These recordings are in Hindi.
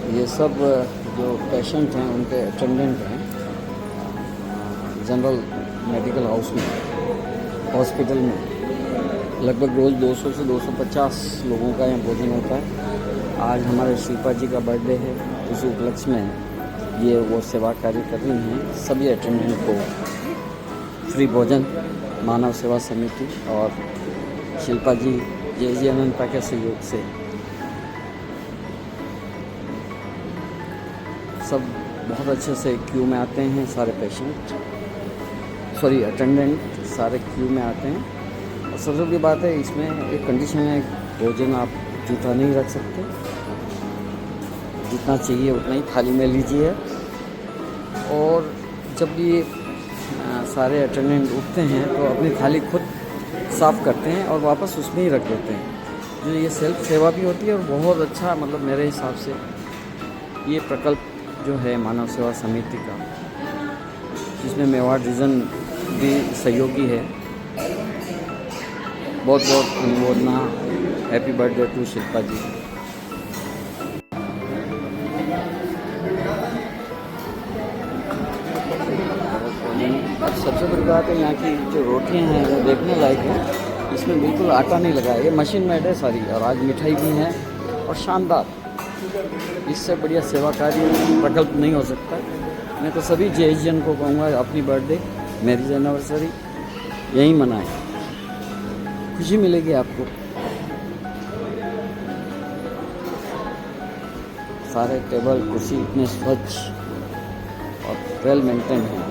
ये सब जो पेशेंट हैं उनके अटेंडेंट हैं जनरल मेडिकल हाउस में, हॉस्पिटल में। लगभग रोज़ 200 से 250 लोगों का यहाँ भोजन होता है। आज हमारे शिल्पा जी का बर्थडे है, उस उपलक्ष्य में ये वो सेवा कार्य कर रही हैं। सभी अटेंडेंट को फ्री भोजन मानव सेवा समिति और शिल्पा जी जे अनंता के सहयोग से सब बहुत अच्छे से क्यू में आते हैं। सारे अटेंडेंट सारे क्यू में आते हैं। और सबसे बड़ी बात है, इसमें एक कंडीशन है, भोजन आप जूठा नहीं रख सकते, जितना चाहिए उतना ही थाली में लीजिए। और जब ये सारे अटेंडेंट उठते हैं तो अपनी थाली खुद साफ़ करते हैं और वापस उसमें ही रख देते हैं। जो ये सेल्फ सेवा भी होती है और बहुत अच्छा, मतलब मेरे हिसाब से ये प्रकल्प जो है मानव सेवा समिति का, जिसमें मेवाड़ रीजन भी सहयोगी है। बहुत बहुत अनुमोदना। हैप्पी बर्थडे टू शिल्पा जी। अब सबसे बड़ी बात है, यहाँ की जो रोटियाँ हैं वो देखने लायक है। इसमें बिल्कुल आटा नहीं लगा है, ये मशीन मेड है सारी। और आज मिठाई भी है और शानदार। इससे बढ़िया सेवा कार्य प्रकल्प नहीं हो सकता। मैं तो सभी जेएसजन को कहूँगा, अपनी बर्थडे, मैरिज एनिवर्सरी यहीं मनाएं, खुशी मिलेगी आपको। सारे टेबल कुर्सी इतने स्वच्छ और वेल मेंटेन हैं।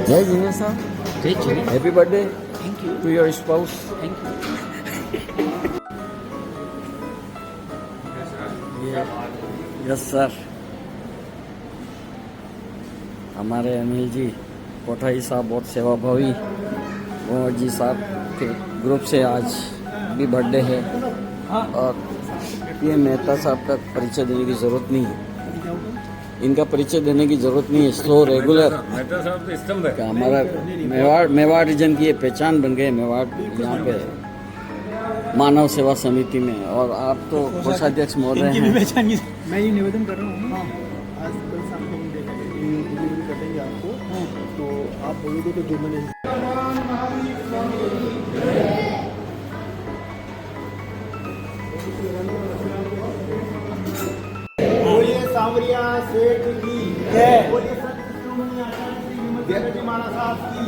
जय जिनेश साहब, जय Jinesh. Happy birthday thank you to your spouse. Thank you. Yes sir. हमारे अनिल जी कोठाई साहब बहुत सेवाभावी, कुंवर जी साहब के ग्रुप से आज भी बर्थडे है। और पीएम मेहता साहब का परिचय देने की ज़रूरत नहीं है, इनका परिचय देने की ज़रूरत नहीं है। सो रेगुलर का हमारा मेवाड़ रीजन की ये पहचान बन गए। मेवाड़ यहाँ पे मानव सेवा समिति में। और आप तो कोषाध्यक्ष महोदय हैं। मैं ये निवेदन कर रहा हूँ, आज कल शाम को हम डिलीवरी कर देंगे आपको, तो आप बोलोगे तो 2 महीने। बोलिए सांवरिया सेठ की जय, बोलिए जी महाराज साहब की,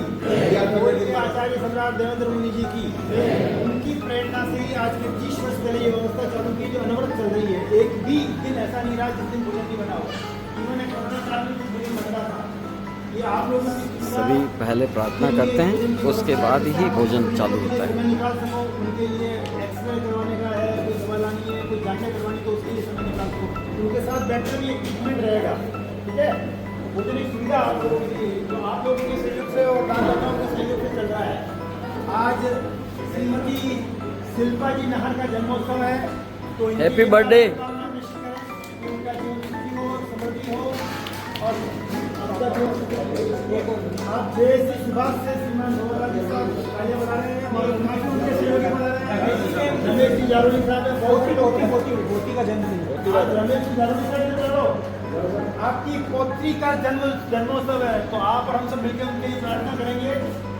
बोलिए आचार्य सम्राट देवेंद्र मुनि जी की। उनकी प्रेरणा से ही आज के 30 वर्ष पहले ये व्यवस्था चालू की, जो अनवरत चल रही है। एक भी दिन ऐसा नहीं रहा जिस दिन भोजन नहीं बना हो। इन्होंने कोरोना काल में भोजन बनता था। ये आप लोगों की सभी पहले प्रार्थना करते हैं, उसके बाद ही भोजन चालू होता है। समय निकाल सको, उनके लिए एक्सरे करवाने का है, कोई दवा लानी है, कोई जांचें करवानी, तो उसके लिए समय निकाल सको। उनके साथ बैठकर भी एक ट्रीटमेंट रहेगा, ठीक है। भोजन एक सुविधा आप लोगों के लिए, जो आप लोगों के सहयोग से और दानदाताओं के सहयोग से चल रहा है। आज श्रीमती शिल्पा जी नाहर का जन्मोत्सव है, तो हैप्पी बर्थडे। उनका जीवन सुखी हो, समृद्धि हो। और आप जय श्री सुभाष से श्रीमान नोरा के साथ कार्य बना रहे हैं और उनके सहयोगी बना रहे हैं। रमेश जी जारोली साहब है, बहुत ही पोती का जन्मदिन। आज रमेश जी जारोली साहब ने आपकी पोत्री का जन्मोत्सव है, तो आप और हम सब मिलकर उनके लिए प्रार्थना करेंगे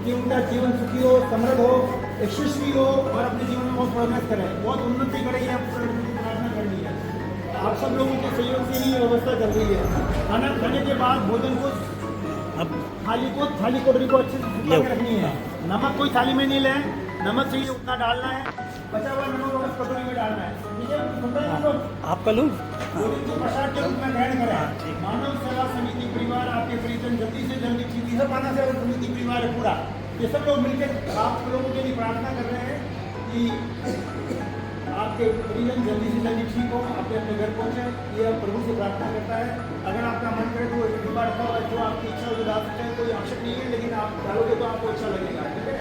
कि उनका जीवन सुखी हो, समृद्ध हो, यशस्वी हो और अपने जीवन में बहुत प्रोग्रेस करें, बहुत उन्नति करें। ये प्रार्थना करनी है। आप सब लोगों के सहयोग से ही व्यवस्था चल रही है। खाना खाने के बाद भोजन को, अब थाली कोटरी को अच्छे से सुखा के रखनी है। नमक कोई थाली में नहीं लें, नमक चाहिए उतना डालना है, बचा हुआ नमक और कटोरी में डालना है, ठीक है। आपका लोग प्रसाद के रूप में ग्रहण करें। मानव सेवा समिति परिवार, आपके परिजन जल्दी से जल्दी ठीक है। मानव सेवा समिति परिवार है पूरा, ये सब लोग मिलकर आप लोगों के लिए प्रार्थना कर रहे हैं कि आपके परिजन जल्दी से जल्दी ठीक हो, आपके अपने घर पहुँचे। ये प्रभु से प्रार्थना करता है। अगर आपका मन करे तो एक डिब्बा रखा हुआ है, जो आपकी इच्छा हो डाल सकते हैं, कोई आवश्यक नहीं है, लेकिन आप डालोगे तो आपको अच्छा लगेगा, ठीक है।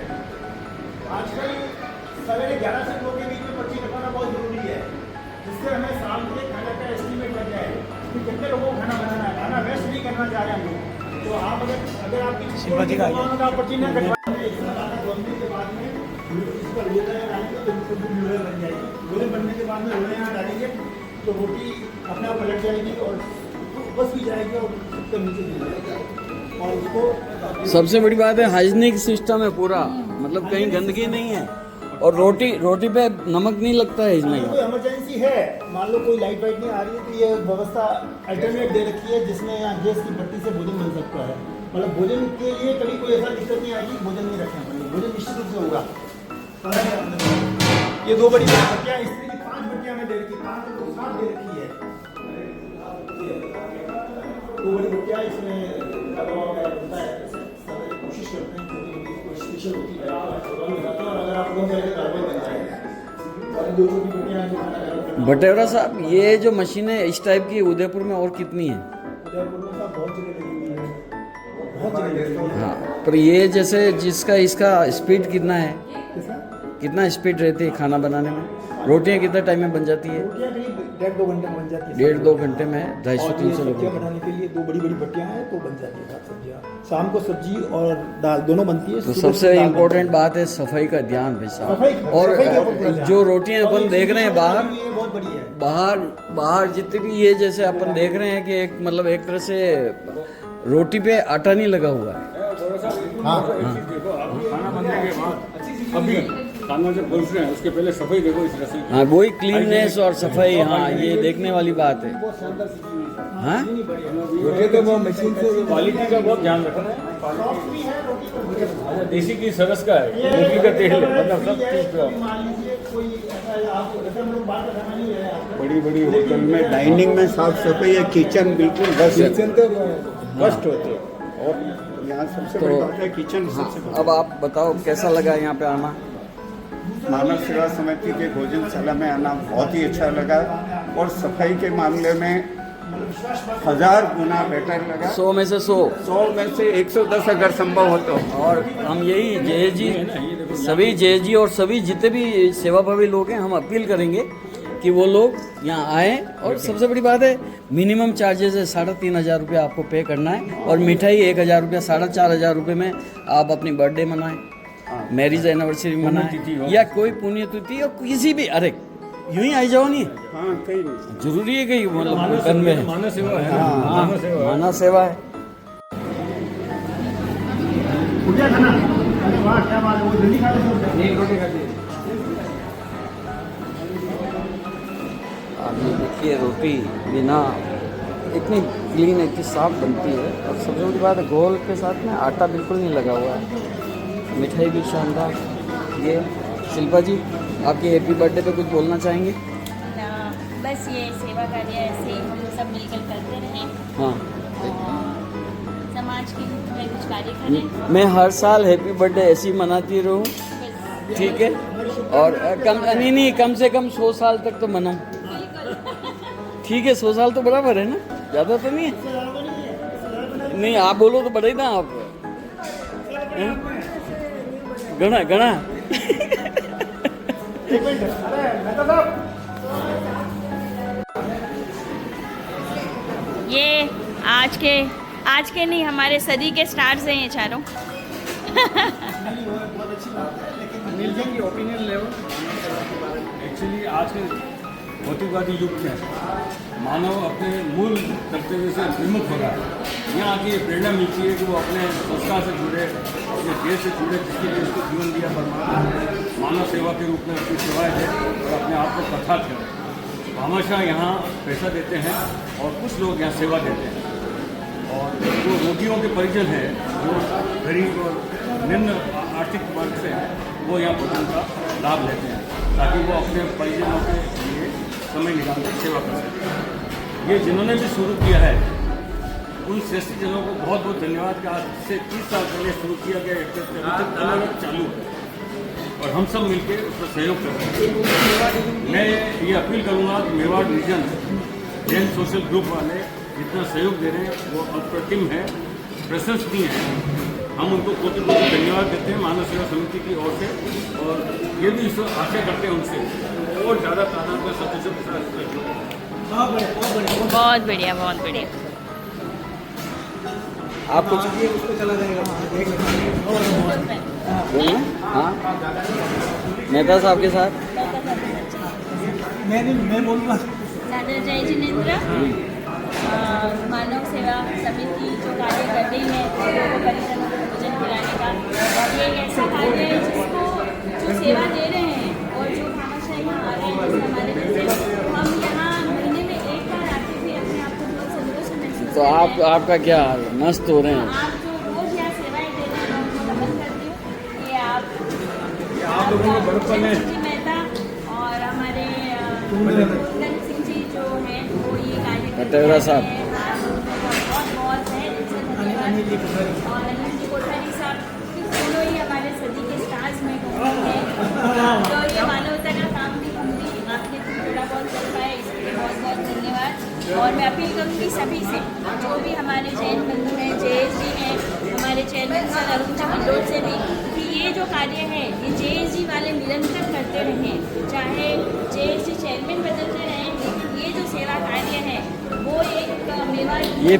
आजकल सवेरे 11 से 2 के बीच में पर्ची कटवाना बहुत जरूरी है, जिससे हमें साल के खाने का एस्टीमेट लग जाए कि कितने लोगों को खाना बनाना है। खाना वेस्ट नहीं करना चाह रहे हम लोग। तो आप अगर आपकी शिल्पा जी का आइए। आप पर्ची न कटवाएं, गवर्नमेंट के बाद में इसका लोटा डालेंगे तो इसको नूडल बन जाएगी। नूडल बनने के बाद में रोले यहाँ डालेंगे तो रोटी अपने आप पलट जाएगी और बस भी जाएगी और उसके नीचे गिर जाएगी और उसको सबसे बड़ी बात है हाइजीनिक सिस्टम है पूरा, मतलब कहीं गंदगी नहीं है और रोटी पे नमक नहीं लगता है इसमें। कोई इमरजेंसी है, मान लो कोई लाइट वाइट नहीं आ रही है तो ये व्यवस्था अल्टरनेट दे रखी है जिसमें यहाँ गैस की बत्ती से भोजन मिल सकता है। मतलब भोजन के लिए कभी कोई ऐसा दिक्कत नहीं आएगी, भोजन नहीं रखना पड़ेगा, भोजन निश्चित रूप से होगा। ये 2 बड़ी बत्तियाँ, इसमें 5 बत्तियाँ में दे रखी, 5 तो 7 दे रखी है। 2 बड़ी बत्तियाँ इसमें लगा हुआ है, कोशिश करते हैं कोई स्पेशल होती है और अगर आप लोग कार्बन बन जाएगा और 2 छोटी बत्तियाँ जो खाना गर्म करना। बटेवरा साहब, ये जो मशीनें इस टाइप की उदयपुर में और कितनी है? उदयपुर में सब बहुत जगह लगी हुई है, बहुत जगह लगी हुई है। हाँ, पर ये जैसे इसका स्पीड कितना है, कितना स्पीड रहती है खाना बनाने में? रोटियां कितने टाइम में बन जाती है? रोटियाँ करीब 1.5-2 घंटे में बन जाती है। 1.5-2 घंटे में 250-300 सब्जियाँ लोगों बनाने के लिए 2 बड़ी बड़ी भट्टियाँ हैं तो बन जाती है साग सब्जियाँ। शाम को सब्जी और दाल दोनों बनती है। तो सुबह सबसे दाल इम्पोर्टेंट बनती बात है सफाई का ध्यान भाई साहब। सफाई और के ऊपर ध्यान। जो रोटियां है। अपन और देख रहे हैं बाहर, ये बहुत बड़ी है। बाहर जितनी भी ये जैसे अपन देख रहे हैं कि एक मतलब एक तरह से रोटी पे आटा नहीं लगा हुआ है। खाना बनने के बाद अभी खाना जब बोल रहे हैं उसके पहले सफाई देखो इस तरह से। हाँ, वही क्लीननेस और सफाई, हाँ ये देखने वाली बात है। बहुत शानदार चीज़ है। हाँ, रोटी तो वो मशीन से क्वालिटी का बहुत ध्यान रखना है। सॉफ्ट भी है रोटी पर। देसी की सरस का है, मुर्गी का तेल है, मतलब सब चीज पे मान लीजिए कोई ऐसा आप जैसे हम लोग बात कर रहे हैं बड़ी बड़ी होटल में डाइनिंग में साफ सफाई है, किचन बिल्कुल बस किचन तो फर्स्ट होते हैं और यहाँ सबसे बड़ी बात है किचन सबसे बड़ी। अब आप बताओ कैसा लगा यहाँ पे आना? मानव सेवा समिति के भोजनशाला में आना बहुत ही अच्छा लगा और सफाई के मामले में 1000 गुना बेटर लगा। 100 में से 100 में से 110 अगर संभव हो तो। और हम यही जेएजी सभी जेएजी और सभी जितने भी सेवाभावी लोग हैं हम अपील करेंगे कि वो लोग यहाँ आएँ। और सबसे बड़ी बात है मिनिमम चार्जेस है 3500 रुपये आपको पे करना है और मिठाई 1000 रुपये, 4500 रुपये में आप अपनी बर्थडे मनाएं, मैरिज एनिवर्सरी मनाएं या कोई पुण्यतिथि और किसी भी, अरे यूं ही आई जाओ नहीं, हाँ कहीं नहीं। जरूरी है कि मतलब घर में है। मानव सेवा है। हाँ, मानव सेवा है। पूजा खाना अरे वाह क्या बात है, वो जल्दी खा लेते एक रोटी खाती है। आप ये देखिए रोटी बिना इतनी क्लीन इतनी साफ बनती है और सबसे बड़ी बात है घोल के साथ में आटा बिल्कुल नहीं लगा हुआ है। मिठाई भी शानदार। ये शिल्पा जी आपकी हैप्पी बर्थडे पे कुछ बोलना चाहेंगे? ना, बस ये सेवा कार्य ऐसे ही हम सब मिलकर करते रहें हाँ, और समाज के हित में कुछ कार्य करें। मैं हर साल हैप्पी बर्थडे ऐसे ही मनाती रहूँ, बस ठीक है? और कम से कम 100 साल तक तो मनाऊँ, ठीक है? 100 साल तो बराबर है ना, ज़्यादा तो नहीं है। नहीं आप बोलो तो बढ़े ना आप, गणा गणा एक मिनट अरे मेहता साहब ये आज के नहीं हमारे सदी के स्टार्स हैं ये चारों। बहुत अच्छी बात है लेकिन अनिल जी की ओपिनियन ले एक्चुअली आज के भौतिकवादी युग में मानव अपने मूल कर्तव्य से विमुख हो रहा है। यहाँ आके ये प्रेरणा मिलती है कि वो अपने संस्कार से जुड़े, अपने देश से जुड़े, जिसके लिए उसको जीवन दिया परमात्मा ने, मानव सेवा के रूप में उसकी सेवाएं दें और अपने आप को प्रथात करें। हमेशा यहाँ पैसा देते हैं और कुछ लोग यहाँ सेवा देते हैं और जो रोगियों के परिजन हैं जो गरीब और निम्न आर्थिक वर्ग से हैं वो यहाँ भोजन का लाभ लेते हैं ताकि वो अपने परिजनों के लिए समय निकाल कर सेवा कर सकें। ये जिन्होंने भी शुरू किया है उन श्रेष्ठ जनों को बहुत बहुत धन्यवाद कि आज से 30 साल पहले शुरू किया गया एक अलग चालू है और हम सब मिलकर उसका सहयोग कर रहे हैं। मैं ये अपील करूँगा कि Mewar region Jain social group वाले जितना सहयोग दे रहे हैं वो अप्रतिम है, प्रशंसनीय है। हम उनको कोटि कोटि धन्यवाद देते हैं मानव सेवा समिति की ओर से और ये भी आशा करते हैं उनसे और ज़्यादा तादाद में सदस्यों के साथ बहुत बढ़िया बहुत बढ़िया। आप कुछ उसको चला जाएगा बोलिए। हाँ, मेहता साहब के साथ मैं बोलूँगा दादा जय जिनेन्द्र मानव सेवा समिति जो कार्य कर रही है लोगों को परिजनों को भोजन खिलाने का, ये ऐसा कार्य है जिसको जो सेवा दे रहे हैं और जो भामाशाह यहाँ आ रहे हैं जैसे हमारे जैसे हम यहाँ महीने में एक बार आके भी अपने आप को बहुत संतोष महसूस तो आपका क्या हाल है? मस्त हो रहे हैं आप जो रोज यहाँ सेवाएं दे रहे हैं मैं उनको नमन करती हूँ। ये आप लोगों को बड़प्पन है। जी मेहता और हमारे कुंदन सिंह जी जो हैं वो ये कार्य करते कटेवरा साहब। हैं। हाँ, उनको बहुत है जिनसे धन्यवाद। और अनिल जी कोठारी साहब दोनों ही हमारे सदी के स्टार्स में हैं। तो ये मानवता का काम भी हम भी आपके थोड़ा बहुत कर पाए इसके लिए बहुत बहुत धन्यवाद। और मैं अपील करूँगी सभी से जो भी हमारे जैन बंधु हैं, जेएस जी हैं, हमारे चेयरमैन सर अरुण जी मंडोल से भी कि ये जो कार्य है ये जेएस जी वाले निरंतर करते रहें, चाहे जेएस जी चेयरमैन बदलते रहें, लेकिन ये जो सेवा कार्य है वो एक मेवाड़ ये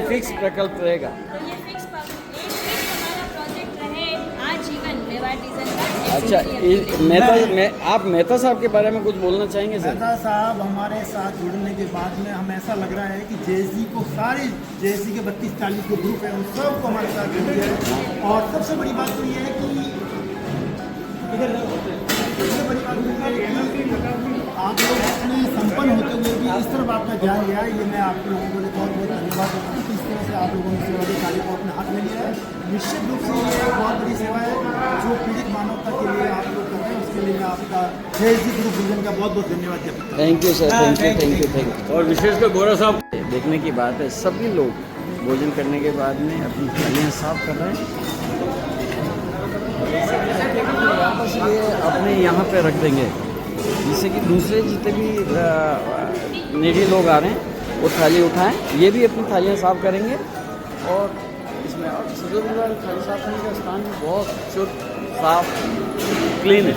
फिक्स प्रकल्प रहेगा। तो ये फिक्स हमारा प्रोजेक्ट रहे आजीवन मेवाड़ डिवीजन का। अच्छा, आप मेहता साहब के बारे में कुछ बोलना चाहेंगे सर? मेहता साहब हमारे साथ जुड़ने के बाद में हमें ऐसा लग रहा है कि जेएसजी को सारे जेएसजी के 32-40 जो ग्रुप है उन सबको हमारे साथ जुड़ गया है। और सबसे बड़ी बात तो ये है कि सबसे बड़ी बात ये है कि आप लोग अपने संपन्न होते हुए भी इस तरफ आपका ध्यान गया है, ये मैं आप लोगों को बहुत बहुत धन्यवाद देता हूँ कि इस तरह से आप लोगों ने सेवा के कार्य को अपने हाथ में लिया है। निश्चित रूप से ये एक बहुत बड़ी सेवा है जो पीड़ित मानवता के लिए आप लोग कर रहे हैं, उसके लिए मैं आपका जेएसजी ग्रुप डिवीजन का बहुत बहुत धन्यवाद करता हूँ। Thank you sir, thank you. और विशेषकर गौरव साहब देखने की बात है, सभी लोग भोजन करने के बाद में अपनी थालियाँ साफ कर रहे हैं, वापस ये अपने यहाँ पे रख देंगे, जिससे कि दूसरे जितने भी नीडी लोग आ रहे हैं वो थाली उठाएं, ये भी अपनी थालियाँ साफ करेंगे। और इसमें और सदर थाली साफ करने का स्थान भी बहुत शुद्ध साफ क्लीन है।